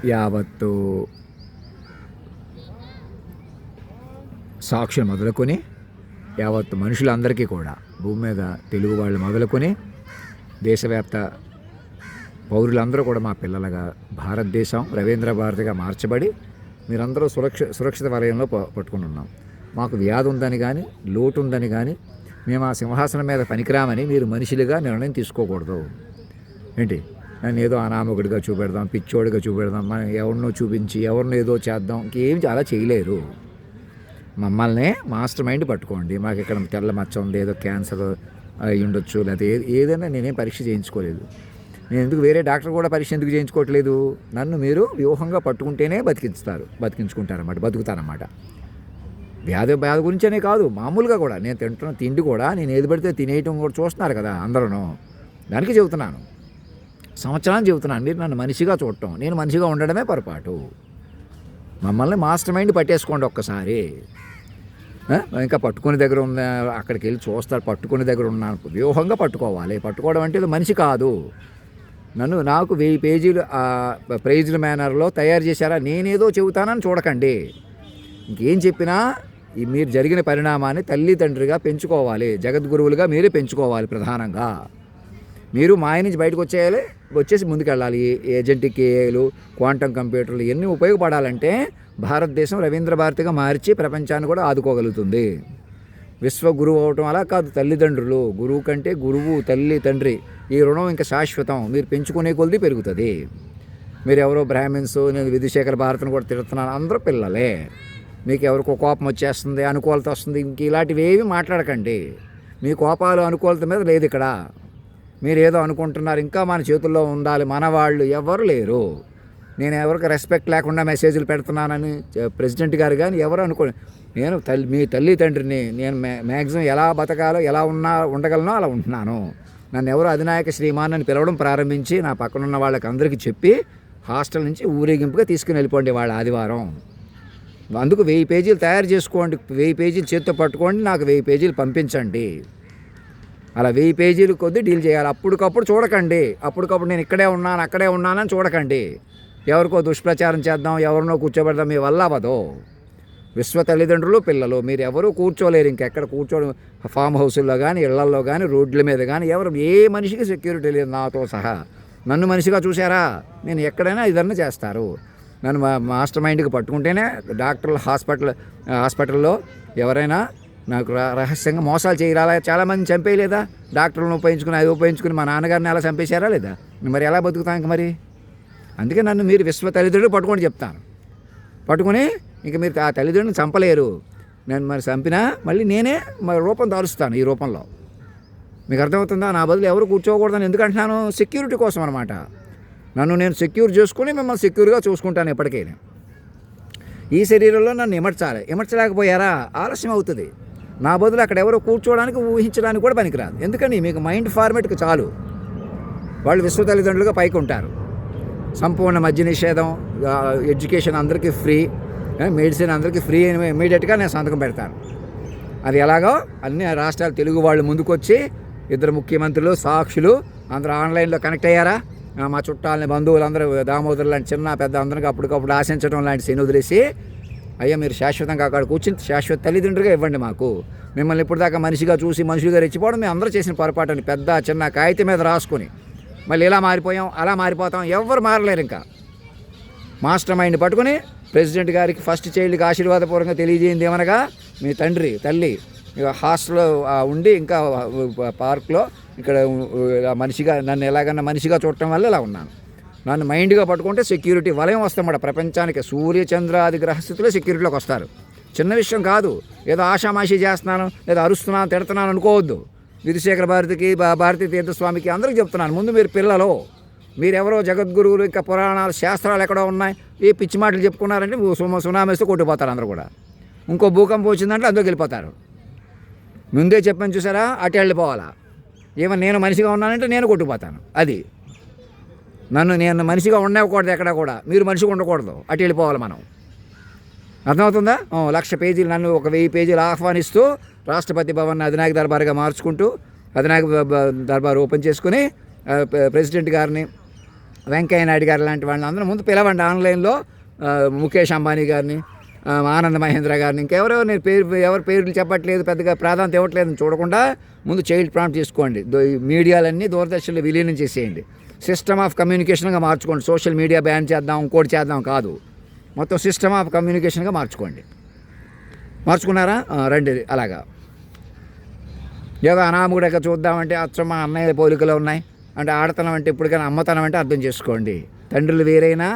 యావత్తు సాక్షులు మొదలుకొని యావత్తు మనుషులందరికీ కూడా భూమి మీద తెలుగు వాళ్ళు మొదలుకొని దేశవ్యాప్త పౌరులందరూ కూడా మా పిల్లలుగా భారతదేశం రవీంద్ర భారతిగా మార్చబడి మీరందరూ సురక్షిత వలయంలో పట్టుకుని ఉన్నాం. మాకు వ్యాధి ఉందని కానీ లోటు ఉందని కానీ మేము ఆ సింహాసనం మీద పనికిరామని మీరు మనుషులుగా నిర్ణయం తీసుకోకూడదు. ఏంటి నన్ను ఏదో అనామకుడిగా చూపెడదాం, పిచ్చోడిగా చూపెడదాం, మనం ఎవరినో చూపించి ఎవరినో ఏదో చేద్దాం, ఇంకేం అలా చేయలేరు. మమ్మల్ని మాస్టర్ మైండ్ పట్టుకోండి. మాకు ఇక్కడ తెల్ల మచ్చ ఉంది, ఏదో క్యాన్సర్ అయి ఉండొచ్చు, లేకపోతే ఏదైనా నేనేం పరీక్ష చేయించుకోలేదు. నేను ఎందుకు వేరే డాక్టర్ కూడా పరీక్ష ఎందుకు చేయించుకోవట్లేదు? నన్ను మీరు వ్యూహంగా పట్టుకుంటేనే బతికించుకుంటారన్నమాట, బతుకుతారన్నమాట. వ్యాధి గురించనే కాదు, మామూలుగా కూడా నేను తింటున్న తిండి కూడా నేను ఏది పడితే తినేయటం కూడా చూస్తున్నారు కదా అందరూ. దానికి చెబుతున్నాను, సంవత్సరాన్ని చెబుతున్నాను. మీరు నన్ను మనిషిగా చూడటం, నేను మనిషిగా ఉండడమే పొరపాటు. మమ్మల్ని మాస్టర్ మైండ్ పట్టేసుకోండి ఒక్కసారి. ఇంకా పట్టుకునే దగ్గర ఉన్న అక్కడికి వెళ్ళి చూస్తారు, పట్టుకునే దగ్గర ఉన్నాను, వ్యూహంగా పట్టుకోవాలి. పట్టుకోవడం అంటే ఇది మనిషి కాదు. నాకు 1000 పేజీలు ప్రైజ్డ్ మేనర్లో తయారు చేశారా, నేనేదో చెబుతానని చూడకండి. ఇంకేం చెప్పినా మీరు జరిగిన పరిణామాన్ని తల్లిదండ్రిగా పెంచుకోవాలి, జగద్గురువులుగా మీరే పెంచుకోవాలి. ప్రధానంగా మీరు మాయ నుంచి బయటకు వచ్చేసి ముందుకెళ్ళాలి. ఏజెంటిక్ ఏఐలు, క్వాంటమ్ కంప్యూటర్లు ఇవన్నీ ఉపయోగపడాలంటే భారతదేశం రవీంద్ర భారతిగా మార్చి ప్రపంచాన్ని కూడా ఆదుకోగలుగుతుంది. విశ్వగురువు అవటం అలా కాదు, తల్లిదండ్రులు. గురువు కంటే గురువు, తల్లి, తండ్రి, ఈ రుణం ఇంకా శాశ్వతం. మీరు పెంచుకునే కొద్ది పెరుగుతుంది. మీరు ఎవరో బ్రాహ్మిన్స్, నేను విధుశేఖర భారతిని కూడా తిడుతున్నాను, అందరూ పిల్లలే. మీకు ఎవరికో కోపం వచ్చేస్తుంది, అనుకూలత వస్తుంది, ఇంక ఇలాంటివి ఏవి మాట్లాడకండి. మీ కోపాలు అనుకూలత మీద లేదు ఇక్కడ. మీరు ఏదో అనుకుంటున్నారు, ఇంకా మన చేతుల్లో ఉండాలి, మన వాళ్ళు ఎవరు లేరు. నేను ఎవరికి రెస్పెక్ట్ లేకుండా మెసేజ్లు పెడుతున్నానని ప్రెసిడెంట్ గారు కానీ ఎవరు నేను మీ తల్లి తండ్రిని. నేను మ్యాక్సిమం ఎలా బతకాలో, ఎలా ఉండగలనో అలా ఉంటున్నాను. నన్ను ఎవరు అధినాయక శ్రీమాన్ అని పిలవడం ప్రారంభించి నా పక్కనున్న వాళ్ళకి అందరికీ చెప్పి హాస్టల్ నుంచి ఊరేగింపుగా తీసుకుని వెళ్ళిపోండి వాళ్ళ ఆదివారం. అందుకు 1000 పేజీలు తయారు చేసుకోండి, 1000 పేజీలు చేత్తో పట్టుకోండి, నాకు 1000 పేజీలు పంపించండి. అలా 1000 పేజీలు కొద్దీ డీల్ చేయాలి. అప్పటికప్పుడు చూడకండి, అప్పటికప్పుడు నేను ఇక్కడే ఉన్నాను అక్కడే ఉన్నానని చూడకండి. ఎవరికో దుష్ప్రచారం చేద్దాం, ఎవరినో కూర్చోబెడదాం, మీ వల్ల అవ్వదు. విశ్వ తల్లిదండ్రులు, పిల్లలు, మీరు ఎవరూ కూర్చోలేరు. ఇంకెక్కడ కూర్చోవడం, ఫామ్ హౌసుల్లో కానీ, ఇళ్లల్లో కానీ, రోడ్ల మీద కానీ ఏ మనిషికి సెక్యూరిటీ లేదు, నాతో సహా. నన్ను మనిషిగా చూసారా, నేను ఎక్కడైనా ఇదన్నా చేస్తారు. నన్ను మాస్టర్ మైండ్కి పట్టుకుంటేనే డాక్టర్లు హాస్పిటల్లో ఎవరైనా నాకు రహస్యంగా మోసాలు చేయరాలా, చాలామంది చంపేయలేదా? డాక్టర్లను ఉపయోగించుకుని అది ఉపయోగించుకుని మా నాన్నగారిని అలా చంపేశారా లేదా? మరి ఎలా బతుకుతాం ఇంక మరి? అందుకే నన్ను మీరు విశ్వ తల్లిదండ్రులు పట్టుకొని చెప్తాను. పట్టుకుని ఇంక మీరు ఆ తల్లిదండ్రులను చంపలేరు. నేను మరి చంపినా మళ్ళీ నేనే మరి రూపం దారుస్తాను. ఈ రూపంలో మీకు అర్థమవుతుందా? నా బదులు ఎవరు కూర్చోకూడదని ఎందుకు అంటున్నాను? సెక్యూరిటీ కోసం అనమాట. నన్ను నేను సెక్యూర్ చేసుకుని మిమ్మల్ని సెక్యూర్గా చూసుకుంటాను ఎప్పటికైనా. ఈ శరీరంలో నన్ను ఇమర్చలేకపోయారా, ఆలస్యం అవుతుంది. నా బదులు అక్కడ ఎవరో కూర్చోవడానికి, ఊహించడానికి కూడా పనికిరాదు. ఎందుకని? మీకు మైండ్ ఫార్మేట్కి చాలు. వాళ్ళు విశ్వ తల్లిదండ్రులుగా పైకి ఉంటారు. సంపూర్ణ మద్య నిషేధం, ఎడ్యుకేషన్ అందరికీ ఫ్రీ, మెడిసిన్ అందరికీ ఫ్రీ అని ఇమీడియట్గా నేను సంతకం పెడతాను. అది ఎలాగో అన్ని రాష్ట్రాలు తెలుగు వాళ్ళు ముందుకొచ్చి 2 ముఖ్యమంత్రులు, సాక్షులు అందరూ ఆన్లైన్లో కనెక్ట్ అయ్యారా? మా చుట్టాలని, బంధువులందరూ, దామోదరు లాంటి చిన్న పెద్ద అందరికీ అప్పటికప్పుడు ఆశించడం లాంటి శని వదిలేసి, అయ్యా మీరు శాశ్వతంగా అక్కడ కూర్చుని శాశ్వత తల్లిదండ్రులుగా ఇవ్వండి మాకు. మిమ్మల్ని ఇప్పుడు దాకా మనిషిగా చూసి మనుషులుగా రెచ్చిపోవడం మేము అందరూ చేసిన పొరపాటు. పెద్ద చిన్న కాగితం మీద రాసుకొని మళ్ళీ ఇలా మారిపోయాం, అలా మారిపోతాం, ఎవరు మారలేరు. ఇంకా మాస్టర్ మైండ్ పట్టుకుని ప్రెసిడెంట్ గారికి ఫస్ట్ చైల్డ్కి ఆశీర్వాదపూర్వకంగా తెలియజేయింది ఏమనగా, మీ తండ్రి తల్లి హాస్టల్లో ఉండి ఇంకా పార్క్లో ఇక్కడ మనిషిగా నన్ను ఎలాగన్నా మనిషిగా చూడటం వల్ల ఇలా ఉన్నాను. నన్ను మైండ్గా పట్టుకుంటే సెక్యూరిటీ వలయం వస్తామట ప్రపంచానికి. సూర్యచంద్రాది గ్రహస్థితులే సెక్యూరిటీలోకి వస్తారు. చిన్న విషయం కాదు, ఏదో ఆషామాషి చేస్తున్నాను, లేదా అరుస్తున్నాను, తిడుతున్నాను అనుకోవద్దు. విధుశేఖర భారతికి, భారతీ తీర్థస్వామికి అందరికీ చెప్తున్నాను, ముందు మీరు పిల్లలు, మీరెవరో జగద్గురువులు, ఇంకా పురాణాలు, శాస్త్రాలు ఎక్కడో ఉన్నాయి, ఏ పిచ్చి మాటలు చెప్పుకున్నారంటే సునామేస్తే కొట్టిపోతారు అందరూ కూడా. ఇంకో భూకంపం వచ్చిందంటే అందులోకి వెళ్ళిపోతారు. ముందే చెప్పాను చూసారా, అటు వెళ్ళిపోవాలా. ఏమన్నా నేను మనిషిగా ఉన్నానంటే నేను కొట్టుకుపోతాను. అది నేను మనిషిగా ఉండకూడదు, ఎక్కడా కూడా మీరు మనిషిగా ఉండకూడదు, అటు వెళ్ళిపోవాలి మనం. అర్థమవుతుందా? 1,00,000 పేజీలు నన్ను ఒక 1000 పేజీలు ఆహ్వానిస్తూ రాష్ట్రపతి భవన్ అధినాయక దర్బార్గా మార్చుకుంటూ అధినాయక దర్బార్ ఓపెన్ చేసుకుని ప్రెసిడెంట్ గారిని వెంకయ్య నాయుడు గారు లాంటి వాళ్ళని అందరూ ముందు పిలవండి ఆన్లైన్లో. ముఖేష్ అంబానీ గారిని, ఆనంద్ మహేంద్ర గారిని, ఇంకెవరో నేను ఎవరి పేర్లు చెప్పట్లేదు, పెద్దగా ప్రాధాన్యత ఇవ్వట్లేదు చూడకుండా ముందు చైల్డ్ ప్రాంప్ట్ తీసుకోండి. మీడియాలన్నీ దూరదర్శన్లో విలీనం చేసేయండి. సిస్టమ్ ఆఫ్ కమ్యూనికేషన్గా మార్చుకోండి. సోషల్ మీడియా బ్యాన్ చేద్దాం, ఇంకోటి చేద్దాం కాదు, మొత్తం సిస్టమ్ ఆఫ్ కమ్యూనికేషన్గా మార్చుకోండి. మార్చుకున్నారా? రండి అలాగా. ఏదో అనామకుడిగా చూద్దామంటే అచ్చం మా అన్నయ్య పోలికలు ఉన్నాయి అంటే ఆడతనం అంటే ఇప్పటికైనా అమ్మతనం అంటే అర్థం చేసుకోండి. తండ్రులు వేరైనా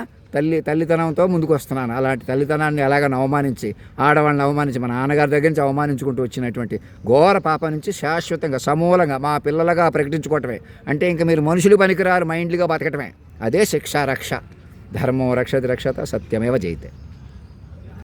తల్లితనంతో ముందుకు వస్తున్నాను. అలాంటి తల్లితనాన్ని ఎలాగని అవమానించి, ఆడవాళ్ళని అవమానించి, మా నాన్నగారి దగ్గర నుంచి అవమానించుకుంటూ వచ్చినటువంటి ఘోర పాప నుంచి శాశ్వతంగా సమూలంగా మా పిల్లలుగా ప్రకటించుకోవటమే. అంటే ఇంకా మీరు మనుషులు పనికిరారు, మైండ్లుగా బతకటమే. అదే శిక్ష రక్ష. ధర్మం రక్షతి రక్షత సత్యమేవ జయతే.